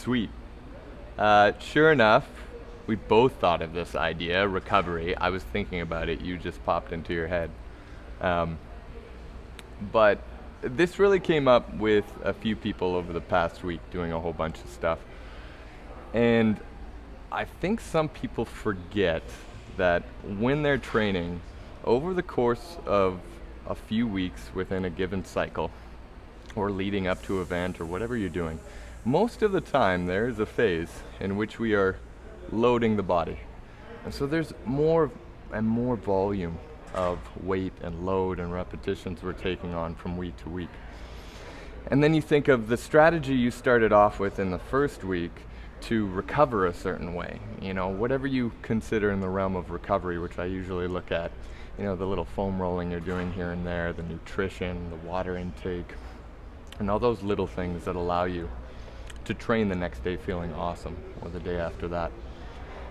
Sweet. Sure enough, we both thought of this idea, recovery. I was thinking about it, you just popped into your head. Um, but this really came up with a few people over the past week doing a whole bunch of stuff. And I think some people forget that when they're training, over the course of a few weeks within a given cycle, or leading up to an event or whatever you're doing, most of the time there is a phase in which we are loading the body. And so there's more and more volume of weight and load and repetitions we're taking on from week to week. And then you think of the strategy you started off with in the first week to recover a certain way. You know, whatever you consider in the realm of recovery, which I usually look at, you know, the little foam rolling you're doing here and there, the nutrition, the water intake, and all those little things that allow you to train the next day feeling awesome, or the day after that.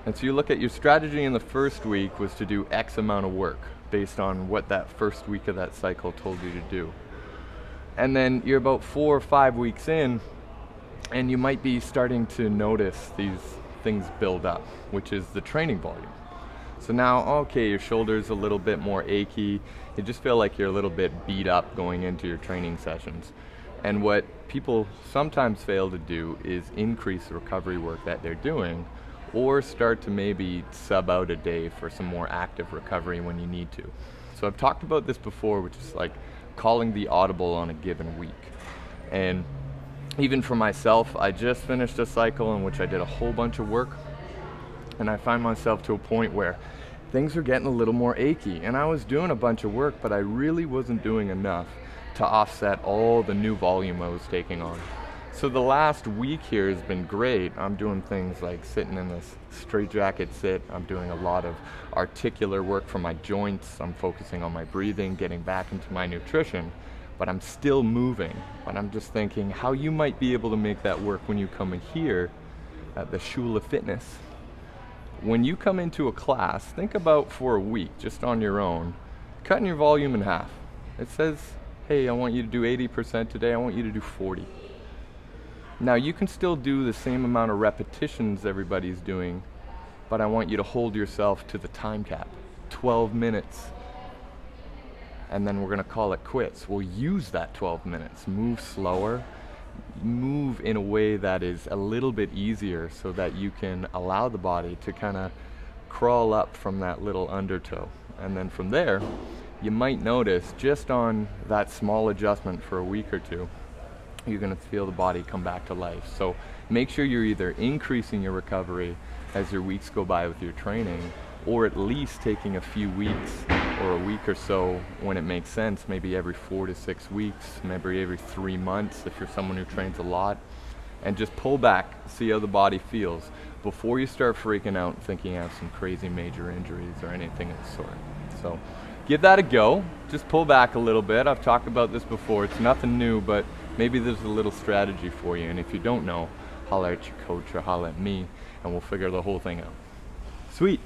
And so you look at your strategy in the first week was to do X amount of work based on what that first week of that cycle told you to do. And then you're about 4 or 5 weeks in, and you might be starting to notice these things build up, which is the training volume. So now, okay, your shoulder's a little bit more achy, you just feel like you're a little bit beat up going into your training sessions. And what people sometimes fail to do is increase the recovery work that they're doing, or start to maybe sub out a day for some more active recovery when you need to. So I've talked about this before, which is like calling the audible on a given week. And even for myself, I just finished a cycle in which I did a whole bunch of work, and I find myself to a point where things are getting a little more achy, and I was doing a bunch of work, but I really wasn't doing enough to offset all the new volume I was taking on. So the last week here has been great. I'm doing things like sitting in this straight jacket sit. I'm doing a lot of articular work for my joints. I'm focusing on my breathing, getting back into my nutrition, but I'm still moving. But I'm just thinking how you might be able to make that work when you come in here at the Schule Fitness. When you come into a class, think about for a week, just on your own, cutting your volume in half. It says, hey, I want you to do 80% today, I want you to do 40. Now you can still do the same amount of repetitions everybody's doing, but I want you to hold yourself to the time cap, 12 minutes. And then we're gonna call it quits. We'll use that 12 minutes, move slower, move in a way that is a little bit easier so that you can allow the body to kind of crawl up from that little undertow. And then from there, you might notice just on that small adjustment for a week or two, you're going to feel the body come back to life. So make sure you're either increasing your recovery as your weeks go by with your training, or at least taking a few weeks or a week or so when it makes sense, maybe every 4 to 6 weeks, maybe every 3 months if you're someone who trains a lot, and just pull back, see how the body feels before you start freaking out and thinking you have some crazy major injuries or anything of the sort. So give that a go, just pull back a little bit. I've talked about this before, it's nothing new, but maybe there's a little strategy for you, and if you don't know, holler at your coach or holler at me, and we'll figure the whole thing out. Sweet.